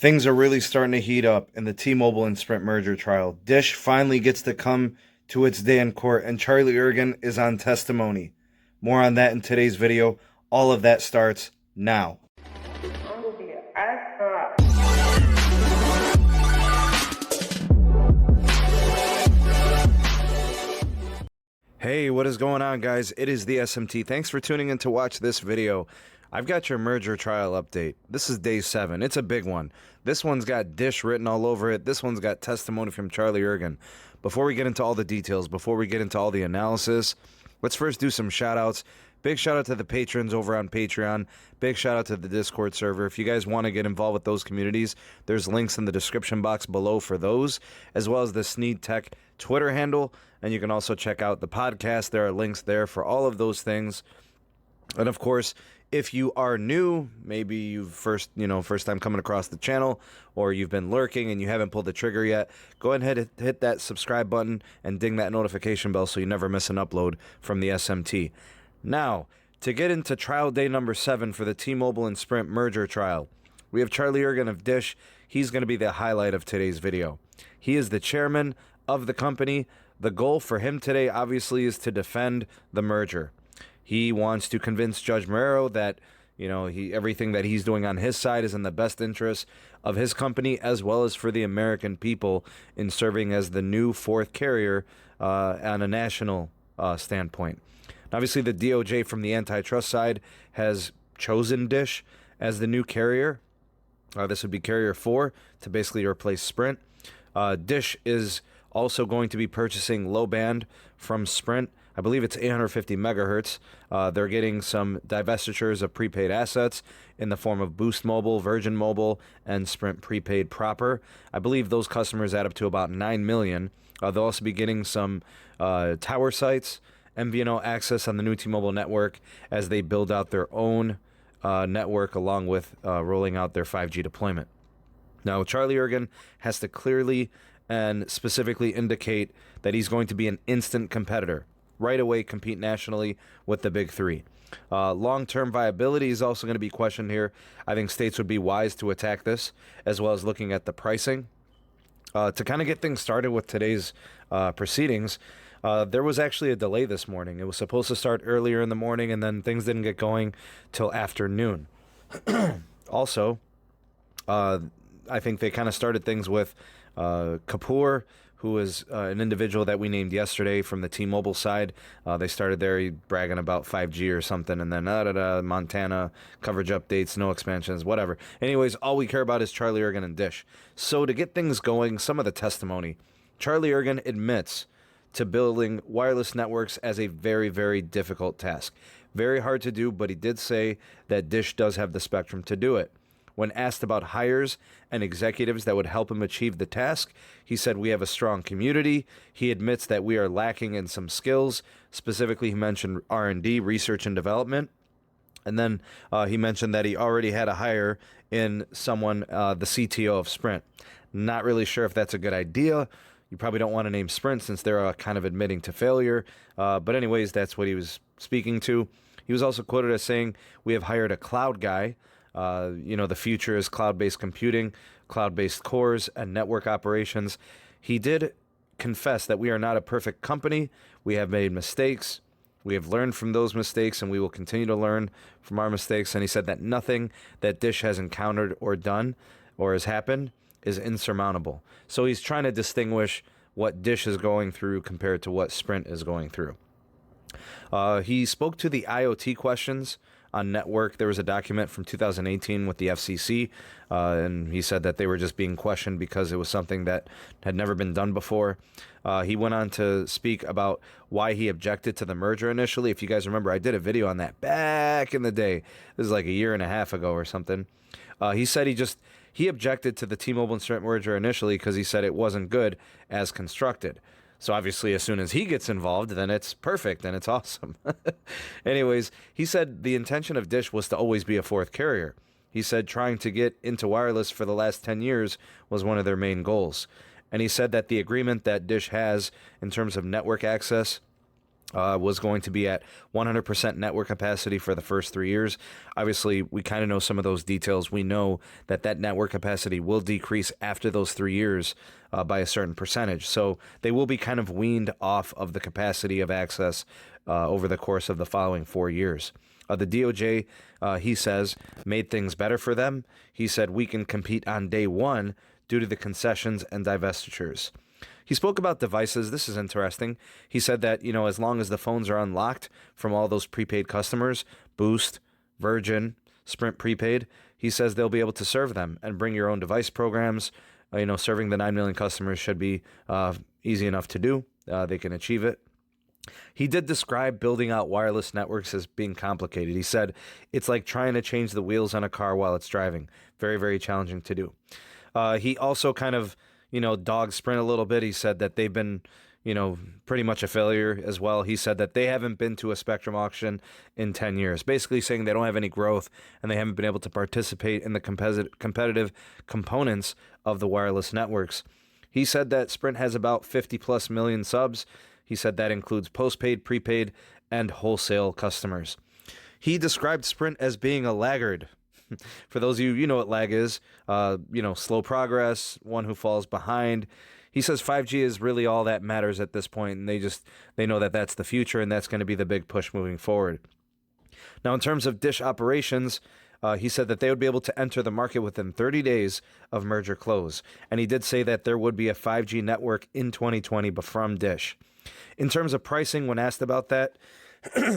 Things are really starting to heat up in the T-Mobile and Sprint merger trial. Dish finally gets to come to its day in court, and Charlie Ergen is on testimony. More on that in today's video. All of that starts now. Hey, what is going on, guys? It is the SMT. Thanks for tuning in to watch this video. I've got your merger trial update. This is day 7. It's a big one. This one's got Dish written all over it. This one's got testimony from Charlie Ergen. Before we get into all the details, before we get into all the analysis, let's first do some shout-outs. Big shout-out to the patrons over on Patreon. Big shout-out to the Discord server. If you guys want to get involved with those communities, there's links in the description box below for those, as well as the Sneed Tech Twitter handle. And you can also check out the podcast. There are links there for all of those things. And, of course, if you are new, maybe you've first time coming across the channel, or you've been lurking and you haven't pulled the trigger yet, go ahead and hit that subscribe button and ding that notification bell so you never miss an upload from the SMT. Now, to get into trial day number 7 for the T-Mobile and Sprint merger trial, we have Charlie Ergen of Dish. He's going to be the highlight of today's video. He is the chairman of the company. The goal for him today, obviously, is to defend the merger. He wants to convince Judge Murad that, everything that he's doing on his side is in the best interest of his company as well as for the American people in serving as the new 4th carrier on a national standpoint. Obviously, the DOJ from the antitrust side has chosen Dish as the new carrier. This would be Carrier 4 to basically replace Sprint. Dish is also going to be purchasing low band from Sprint. I believe it's 850 megahertz. They're getting some divestitures of prepaid assets in the form of Boost Mobile, Virgin Mobile, and Sprint Prepaid proper. I believe those customers add up to about 9 million. They'll also be getting some tower sites, MVNO access on the new T-Mobile network as they build out their own network along with rolling out their 5G deployment. Now, Charlie Ergen has to clearly and specifically indicate that he's going to be an instant competitor. Right away compete nationally with the big 3. Long-term viability is also going to be questioned here. I think states would be wise to attack this, as well as looking at the pricing. To kind of get things started with today's proceedings, there was actually a delay this morning. It was supposed to start earlier in the morning, and then things didn't get going till afternoon. Also, I think they kind of started things with Kapoor, who is an individual that we named yesterday from the T-Mobile side. They started there bragging about 5G or something, and then Montana, coverage updates, no expansions, whatever. Anyways, all we care about is Charlie Ergen and Dish. So to get things going, some of the testimony. Charlie Ergen admits to building wireless networks as a very, very difficult task. Very hard to do, but he did say that Dish does have the spectrum to do it. When asked about hires and executives that would help him achieve the task, he said, "We have a strong community." He admits that we are lacking in some skills. Specifically, he mentioned R&D, research and development. And then he mentioned that he already had a hire in someone, the CTO of Sprint. Not really sure if that's a good idea. You probably don't want to name Sprint since they're kind of admitting to failure. But anyways, that's what he was speaking to. He was also quoted as saying, "We have hired a cloud guy. The future is cloud-based computing, cloud-based cores, and network operations." He did confess that we are not a perfect company. We have made mistakes. We have learned from those mistakes, and we will continue to learn from our mistakes. And he said that nothing that Dish has encountered or done or has happened is insurmountable. So he's trying to distinguish what Dish is going through compared to what Sprint is going through. He spoke to the IoT questions on network. There was a document from 2018 with the FCC, and he said that they were just being questioned because it was something that had never been done before. He went on to speak about why he objected to the merger initially. If you guys remember, I did a video on that back in the day. This is like a year and a half ago or something. He said he objected to the T-Mobile and Sprint merger initially because he said it wasn't good as constructed. So obviously, as soon as he gets involved, then it's perfect and it's awesome. Anyways, he said the intention of Dish was to always be a 4th carrier. He said trying to get into wireless for the last 10 years was one of their main goals. And he said that the agreement that Dish has in terms of network access was going to be at 100% network capacity for the first 3 years. Obviously, we kind of know some of those details. We know that that network capacity will decrease after those 3 years by a certain percentage. So they will be kind of weaned off of the capacity of access over the course of the following 4 years. The DOJ, he says, made things better for them. He said, we can compete on day one due to the concessions and divestitures. He spoke about devices. This is interesting. He said that, as long as the phones are unlocked from all those prepaid customers, Boost, Virgin, Sprint prepaid, he says they'll be able to serve them and bring your own device programs. Serving the 9 million customers should be easy enough to do. They can achieve it. He did describe building out wireless networks as being complicated. He said it's like trying to change the wheels on a car while it's driving. Very, very challenging to do. He also kind of dogged Sprint a little bit. He said that they've been, pretty much a failure as well. He said that they haven't been to a spectrum auction in 10 years, basically saying they don't have any growth and they haven't been able to participate in the competitive components of the wireless networks. He said that Sprint has about 50 plus million subs. He said that includes postpaid, prepaid, and wholesale customers. He described Sprint as being a laggard. For those of you, you know what lag is, slow progress, one who falls behind. He says 5G is really all that matters at this point, and they know that that's the future, and that's going to be the big push moving forward. Now, in terms of Dish operations, he said that they would be able to enter the market within 30 days of merger close, and he did say that there would be a 5G network in 2020 from Dish. In terms of pricing, when asked about that,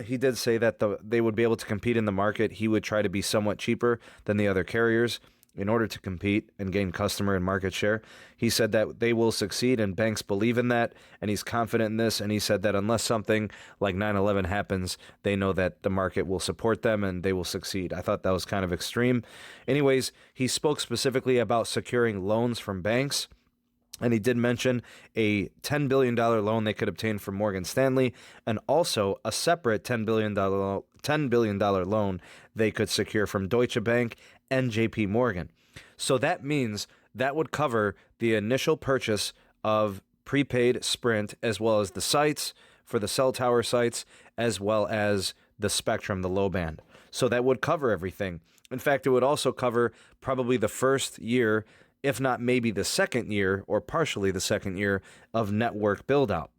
he did say that they would be able to compete in the market. He would try to be somewhat cheaper than the other carriers in order to compete and gain customer and market share. He said that they will succeed, and banks believe in that, and he's confident in this. And he said that unless something like 9/11 happens, they know that the market will support them and they will succeed. I thought that was kind of extreme. Anyways, he spoke specifically about securing loans from banks. And he did mention a $10 billion loan they could obtain from Morgan Stanley, and also a separate $10 billion loan they could secure from Deutsche Bank and JP Morgan. So that means that would cover the initial purchase of prepaid Sprint, as well as the sites for the cell tower sites, as well as the spectrum, the low band. So that would cover everything. In fact, it would also cover probably the first year, if not maybe the second year or partially the second year of network build out.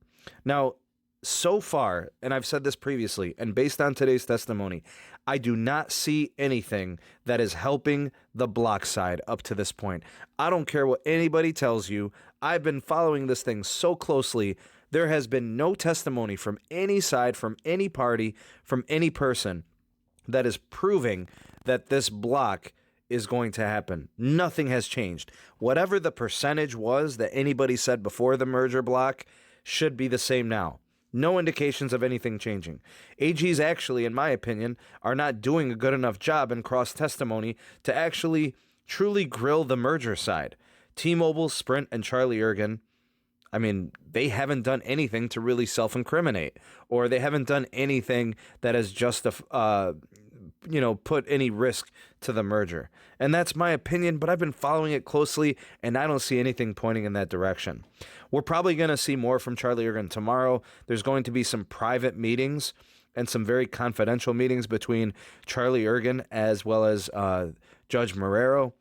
Now, so far, and I've said this previously, and based on today's testimony, I do not see anything that is helping the block side up to this point. I don't care what anybody tells you. I've been following this thing so closely. There has been no testimony from any side, from any party, from any person that is proving that this block is going to happen. Nothing has changed. Whatever the percentage was that anybody said before the merger block should be the same now. No indications of anything changing. AGs actually, in my opinion, are not doing a good enough job in cross testimony to actually truly grill the merger side. T-Mobile, Sprint, and Charlie Ergen, they haven't done anything to really self-incriminate, or they haven't done anything that has put any risk to the merger. And that's my opinion, but I've been following it closely, and I don't see anything pointing in that direction. We're probably going to see more from Charlie Ergen tomorrow. There's going to be some private meetings and some very confidential meetings between Charlie Ergen as well as Judge Marrero.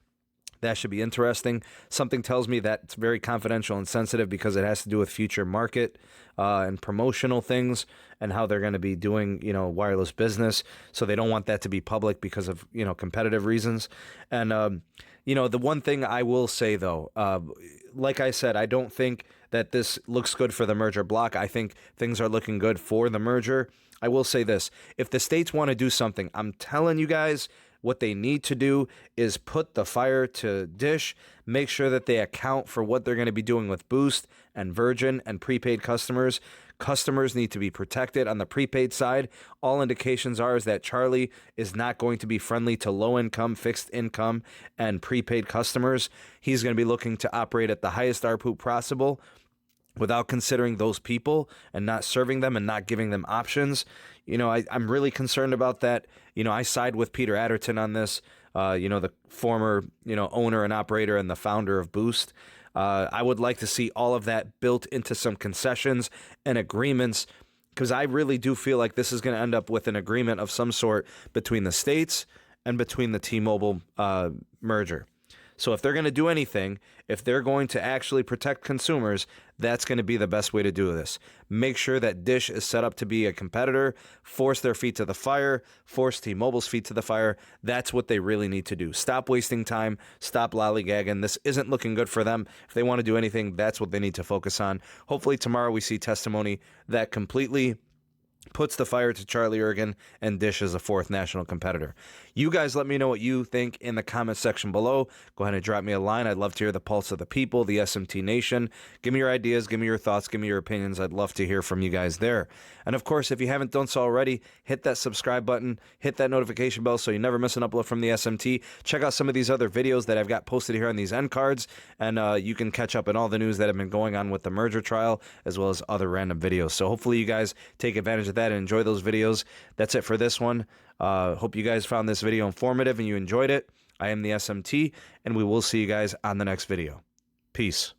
That should be interesting. Something tells me that it's very confidential and sensitive because it has to do with future market and promotional things and how they're going to be doing, wireless business. So they don't want that to be public because of, competitive reasons. And, the one thing I will say, though, like I said, I don't think that this looks good for the merger block. I think things are looking good for the merger. I will say this. If the states want to do something, I'm telling you guys, what they need to do is put the fire to Dish, make sure that they account for what they're going to be doing with Boost and Virgin and prepaid customers. Customers need to be protected on the prepaid side. All indications are is that Charlie is not going to be friendly to low-income, fixed-income, and prepaid customers. He's going to be looking to operate at the highest ARPU possible without considering those people and not serving them and not giving them options. I'm really concerned about that. I side with Peter Adderton on this, the former, owner and operator and the founder of Boost. I would like to see all of that built into some concessions and agreements because I really do feel like this is going to end up with an agreement of some sort between the states and between the T-Mobile merger. So if they're going to do anything, if they're going to actually protect consumers, that's going to be the best way to do this. Make sure that Dish is set up to be a competitor, force their feet to the fire, force T-Mobile's feet to the fire. That's what they really need to do. Stop wasting time, stop lollygagging. This isn't looking good for them. If they want to do anything, that's what they need to focus on. Hopefully tomorrow we see testimony that completely puts the fire to Charlie Ergen and Dish as a fourth national competitor. You guys let me know what you think in the comment section below. Go ahead and drop me a line. I'd love to hear the pulse of the people, the SMT Nation. Give me your ideas, give me your thoughts, give me your opinions. I'd love to hear from you guys there. And of course, if you haven't done so already, hit that subscribe button, hit that notification bell so you never miss an upload from the SMT. Check out some of these other videos that I've got posted here on these end cards, and you can catch up on all the news that have been going on with the merger trial, as well as other random videos. So hopefully you guys take advantage of that and enjoy those videos. That's it for this one. Hope you guys found this video informative and you enjoyed it. I am the SMT, and we will see you guys on the next video. Peace.